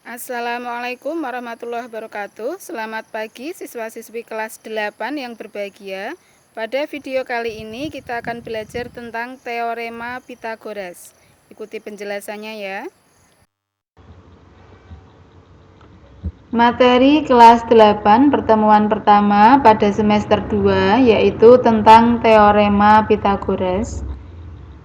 Assalamualaikum warahmatullahi wabarakatuh. Selamat pagi siswa-siswi kelas 8 yang berbahagia. Pada video kali ini kita akan belajar tentang teorema Pythagoras. Ikuti penjelasannya ya. Materi kelas 8 pertemuan pertama pada semester 2 yaitu tentang teorema Pythagoras.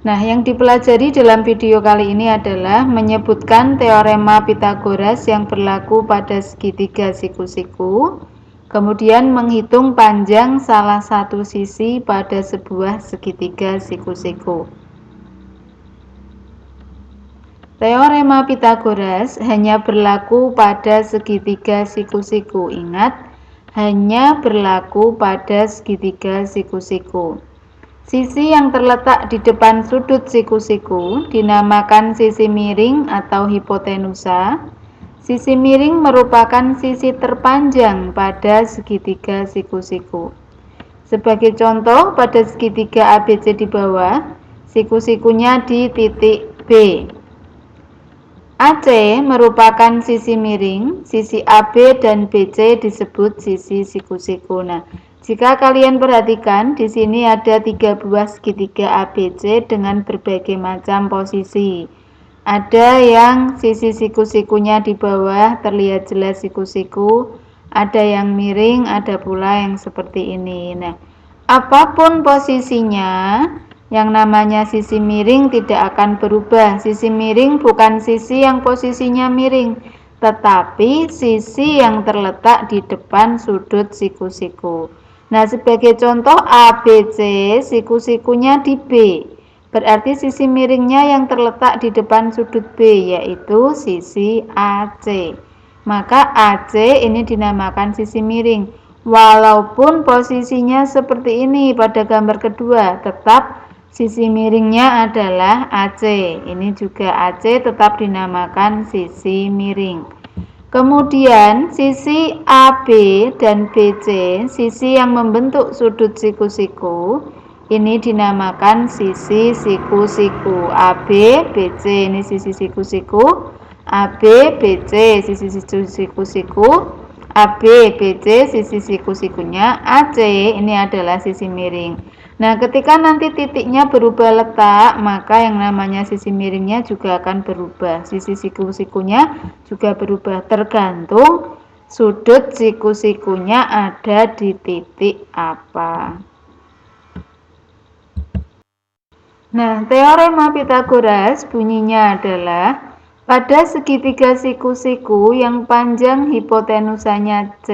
Nah, yang dipelajari dalam video kali ini adalah menyebutkan teorema Pythagoras yang berlaku pada segitiga siku-siku, kemudian menghitung panjang salah satu sisi pada sebuah segitiga siku-siku. Teorema Pythagoras hanya berlaku pada segitiga siku-siku. Ingat, hanya berlaku pada segitiga siku-siku. Sisi yang terletak di depan sudut siku-siku dinamakan sisi miring atau hipotenusa. Sisi miring merupakan sisi terpanjang pada segitiga siku-siku. Sebagai contoh, pada segitiga ABC di bawah, siku-sikunya di titik B. AC merupakan sisi miring, sisi AB dan BC disebut sisi siku-siku. Nah, jika kalian perhatikan, di sini ada 3 buah segitiga ABC dengan berbagai macam posisi. Ada yang sisi siku-sikunya di bawah, terlihat jelas siku-siku. Ada yang miring, ada pula yang seperti ini. Nah, apapun posisinya, yang namanya sisi miring tidak akan berubah. Sisi miring bukan sisi yang posisinya miring, tetapi sisi yang terletak di depan sudut siku-siku. Nah, sebagai contoh ABC, siku-sikunya di B. Berarti sisi miringnya yang terletak di depan sudut B, yaitu sisi AC. Maka AC ini dinamakan sisi miring. Walaupun posisinya seperti ini pada gambar kedua, tetap sisi miringnya adalah AC. Ini juga AC tetap dinamakan sisi miring. Kemudian sisi AB dan BC, sisi yang membentuk sudut siku-siku, ini dinamakan sisi siku-siku. AB, BC ini sisi siku-siku, AB, BC sisi siku-siku, AB, BC sisi siku-sikunya, AC ini adalah sisi miring. Nah, ketika nanti titiknya berubah letak, maka yang namanya sisi miringnya juga akan berubah. Sisi siku-sikunya juga berubah tergantung sudut siku-sikunya ada di titik apa. Nah, teorema Pythagoras bunyinya adalah pada segitiga siku-siku yang panjang hipotenusanya C,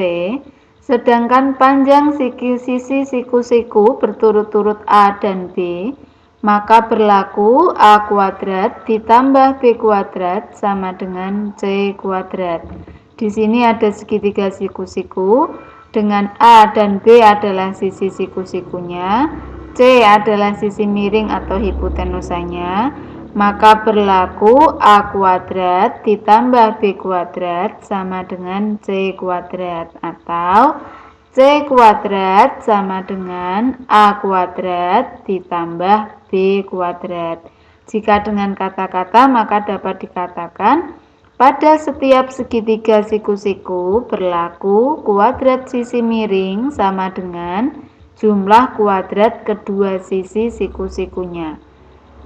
sedangkan panjang sisi siku-siku berturut-turut A dan B, maka berlaku A kuadrat ditambah B kuadrat sama dengan C kuadrat. Di sini ada segitiga siku-siku, dengan A dan B adalah sisi siku-sikunya, C adalah sisi miring atau hipotenusanya, maka berlaku A kuadrat ditambah B kuadrat sama dengan C kuadrat, atau C kuadrat sama dengan A kuadrat ditambah B kuadrat. Jika dengan kata-kata, maka dapat dikatakan pada setiap segitiga siku-siku berlaku kuadrat sisi miring sama dengan jumlah kuadrat kedua sisi siku-sikunya.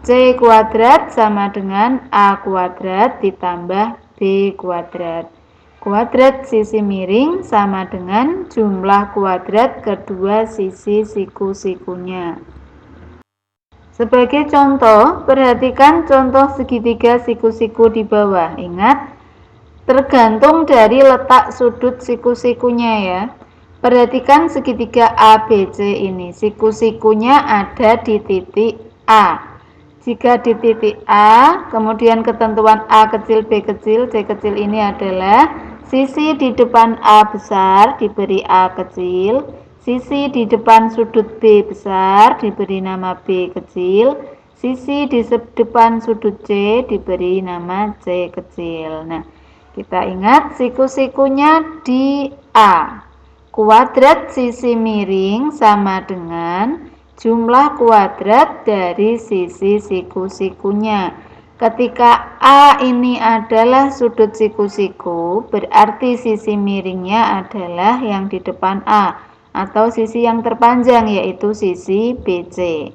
C kuadrat sama dengan A kuadrat ditambah B kuadrat. Kuadrat sisi miring sama dengan jumlah kuadrat kedua sisi siku-sikunya. Sebagai contoh, perhatikan contoh segitiga siku-siku di bawah. Ingat, tergantung dari letak sudut siku-sikunya ya. Perhatikan segitiga ABC ini, siku-sikunya ada di titik A. Jika di titik A, kemudian ketentuan A kecil, B kecil, C kecil ini adalah sisi di depan A besar diberi A kecil, sisi di depan sudut B besar diberi nama B kecil, sisi di depan sudut C diberi nama C kecil. Nah, kita ingat siku-sikunya di A. Kuadrat sisi miring sama dengan jumlah kuadrat dari sisi siku-sikunya. Ketika A ini adalah sudut siku-siku, berarti sisi miringnya adalah yang di depan A, atau sisi yang terpanjang, yaitu sisi BC.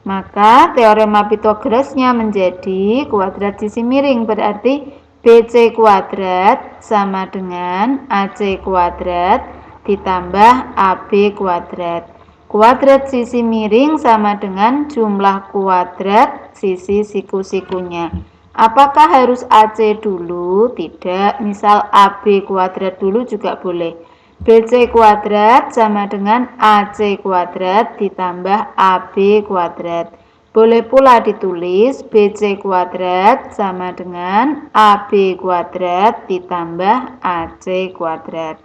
Maka teorema Pitagorasnya menjadi kuadrat sisi miring, berarti BC kuadrat sama dengan AC kuadrat ditambah AB kuadrat. Kuadrat sisi miring sama dengan jumlah kuadrat sisi siku-sikunya. Apakah harus AC dulu? Tidak, misal AB kuadrat dulu juga boleh. BC kuadrat sama dengan AC kuadrat ditambah AB kuadrat. Boleh pula ditulis BC kuadrat sama dengan AB kuadrat ditambah AC kuadrat.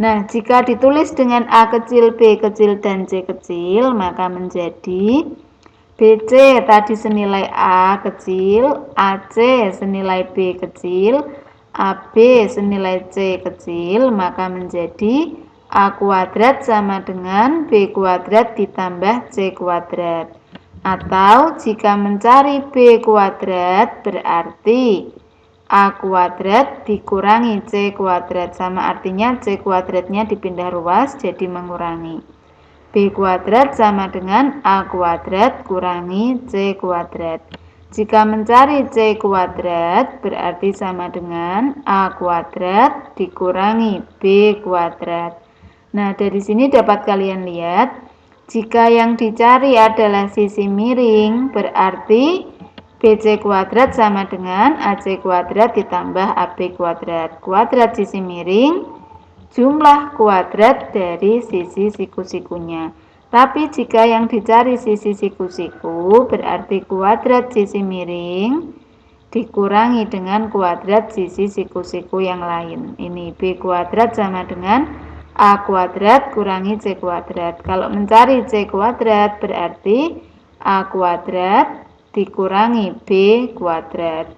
Nah, jika ditulis dengan A kecil, B kecil, dan C kecil, maka menjadi BC tadi senilai A kecil, AC senilai B kecil, AB senilai C kecil, maka menjadi A kuadrat sama dengan B kuadrat ditambah C kuadrat. Atau jika mencari B kuadrat berarti A kuadrat dikurangi C kuadrat, sama artinya C kuadratnya dipindah ruas jadi mengurangi. B kuadrat sama dengan A kuadrat kurangi C kuadrat. Jika mencari C kuadrat berarti sama dengan A kuadrat dikurangi B kuadrat. Nah, dari sini dapat kalian lihat, jika yang dicari adalah sisi miring berarti BC kuadrat sama dengan AC kuadrat ditambah AB kuadrat. Kuadrat sisi miring, jumlah kuadrat dari sisi siku-sikunya. Tapi jika yang dicari sisi siku-siku, berarti kuadrat sisi miring dikurangi dengan kuadrat sisi siku-siku yang lain. Ini B kuadrat sama dengan A kuadrat kurangi C kuadrat. Kalau mencari C kuadrat berarti A kuadrat dikurangi B kuadrat.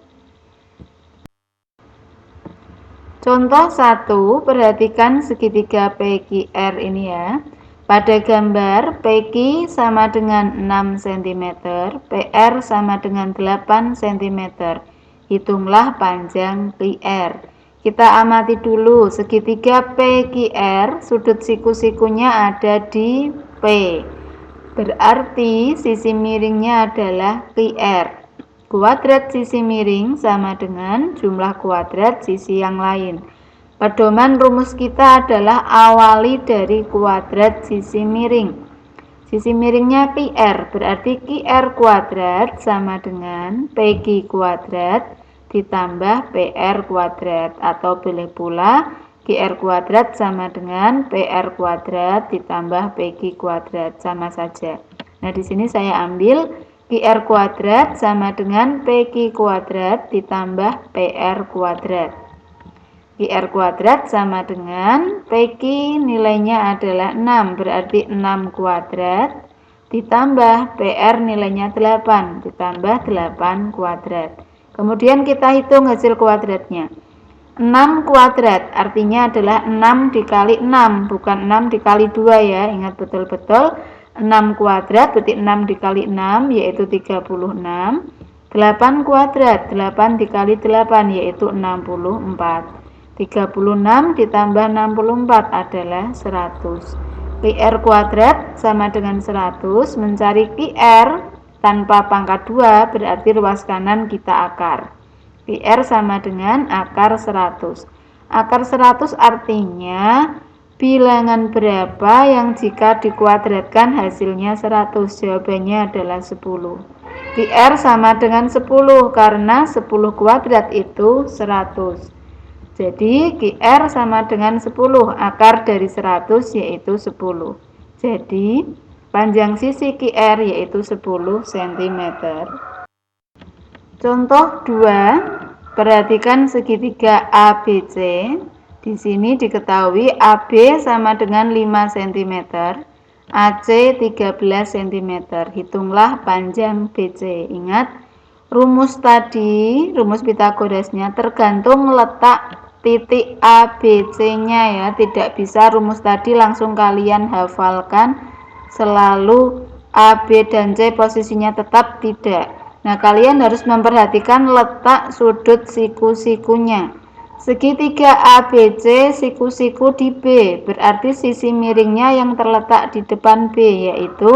Contoh 1, perhatikan segitiga PQR ini ya. Pada gambar PQ sama dengan 6 cm, PR sama dengan 8 cm. Hitunglah panjang QR. Kita amati dulu segitiga PQR, sudut siku-sikunya ada di P. Berarti sisi miringnya adalah QR. Kuadrat sisi miring sama dengan jumlah kuadrat sisi yang lain. Pedoman rumus kita adalah awali dari kuadrat sisi miring. Sisi miringnya QR, berarti QR kuadrat sama dengan PQ kuadrat ditambah PR kuadrat, atau boleh pula QR kuadrat sama dengan PR kuadrat ditambah PQ kuadrat, sama saja. Nah, di sini saya ambil QR kuadrat sama dengan PQ kuadrat ditambah PR kuadrat. QR kuadrat sama dengan PQ nilainya adalah 6, berarti 6 kuadrat ditambah PR nilainya 8, ditambah 8 kuadrat. Kemudian kita hitung hasil kuadratnya. 6 kuadrat artinya adalah 6 dikali 6, bukan 6 dikali 2 ya, ingat betul-betul. 6 kuadrat berarti 6 dikali 6 yaitu 36. 8 kuadrat, 8 dikali 8 yaitu 64. 36 ditambah 64 adalah 100. QR kuadrat sama dengan 100, mencari QR tanpa pangkat 2 berarti ruas kanan kita akar. PR sama dengan akar 100. Akar 100 artinya bilangan berapa yang jika dikuadratkan hasilnya 100? Jawabannya adalah 10. PR sama dengan 10 karena 10 kuadrat itu 100. Jadi QR sama dengan 10, akar dari 100 yaitu 10. Jadi panjang sisi QR yaitu 10 cm. Contoh 2, perhatikan segitiga ABC. Di sini diketahui AB sama dengan 5 cm, AC 13 cm. Hitunglah panjang BC. Ingat, rumus tadi, rumus Pitagorasnya tergantung letak titik ABC-nya ya. Tidak bisa rumus tadi langsung kalian hafalkan selalu A, B, dan C posisinya tetap, tidak. Nah, kalian harus memperhatikan letak sudut siku-sikunya. Segitiga ABC siku-siku di B, berarti sisi miringnya yang terletak di depan B yaitu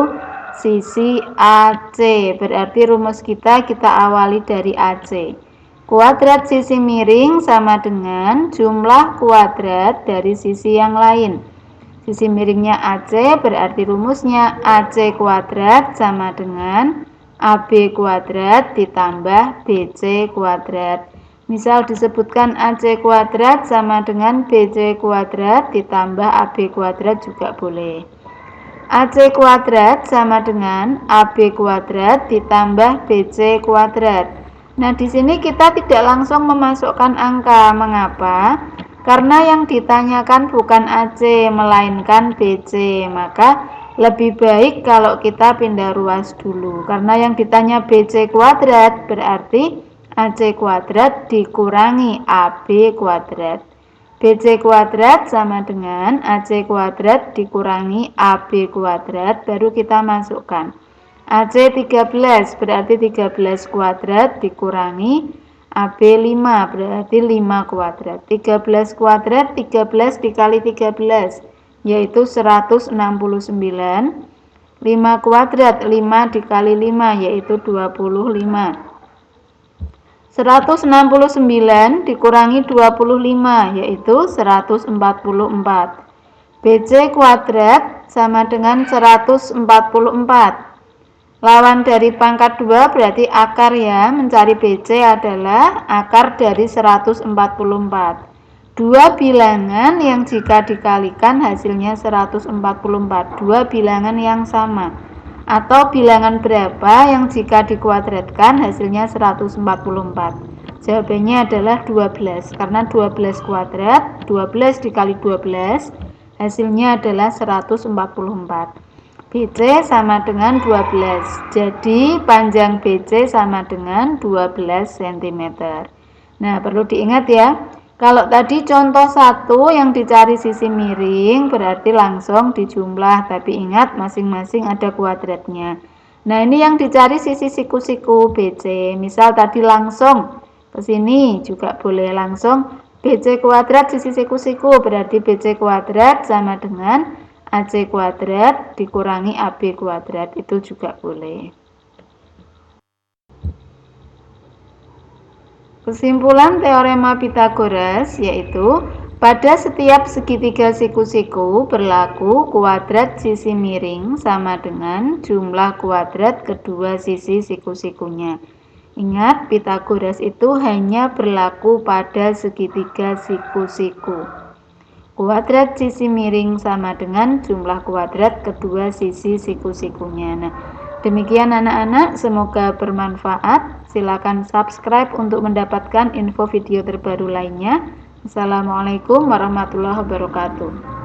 sisi AC. Berarti rumus kita awali dari AC. Kuadrat sisi miring sama dengan jumlah kuadrat dari sisi yang lain. Sisi miringnya AC, berarti rumusnya AC kuadrat sama dengan AB kuadrat ditambah BC kuadrat. Misal disebutkan AC kuadrat sama dengan BC kuadrat ditambah AB kuadrat juga boleh. AC kuadrat sama dengan AB kuadrat ditambah BC kuadrat. Nah, di sini kita tidak langsung memasukkan angka. Mengapa? Karena yang ditanyakan bukan AC melainkan BC. Maka lebih baik kalau kita pindah ruas dulu. Karena yang ditanya BC kuadrat berarti AC kuadrat dikurangi AB kuadrat. BC kuadrat sama dengan AC kuadrat dikurangi AB kuadrat, baru kita masukkan. AC 13 berarti 13 kuadrat dikurangi AB 5 berarti 5 kuadrat. 13 kuadrat 13 dikali 13 yaitu 169. 5 kuadrat 5 dikali 5 yaitu 25. 169 dikurangi 25 yaitu 144. BC kuadrat sama dengan 144. Lawan dari pangkat 2 berarti akar ya. Mencari BC adalah akar dari 144. Dua bilangan yang jika dikalikan hasilnya 144. Dua bilangan yang sama. Atau bilangan berapa yang jika dikuadratkan hasilnya 144? Jawabannya adalah 12, karena 12 kuadrat, 12 dikali 12, hasilnya adalah 144. BC sama dengan 12, jadi panjang BC sama dengan 12 cm. Nah, perlu diingat ya, kalau tadi contoh 1 yang dicari sisi miring berarti langsung dijumlah, tapi ingat masing-masing ada kuadratnya. Nah, ini yang dicari sisi siku-siku BC. Misal tadi langsung ke sini juga boleh langsung BC kuadrat sisi siku-siku, berarti BC kuadrat sama dengan AC kuadrat dikurangi AB kuadrat, itu juga boleh. Kesimpulan teorema Pythagoras yaitu pada setiap segitiga siku-siku berlaku kuadrat sisi miring sama dengan jumlah kuadrat kedua sisi siku-sikunya. Ingat, Pythagoras itu hanya berlaku pada segitiga siku-siku. Kuadrat sisi miring sama dengan jumlah kuadrat kedua sisi siku-sikunya. Nah, demikian anak-anak, semoga bermanfaat. Silakan subscribe untuk mendapatkan info video terbaru lainnya. Assalamualaikum warahmatullahi wabarakatuh.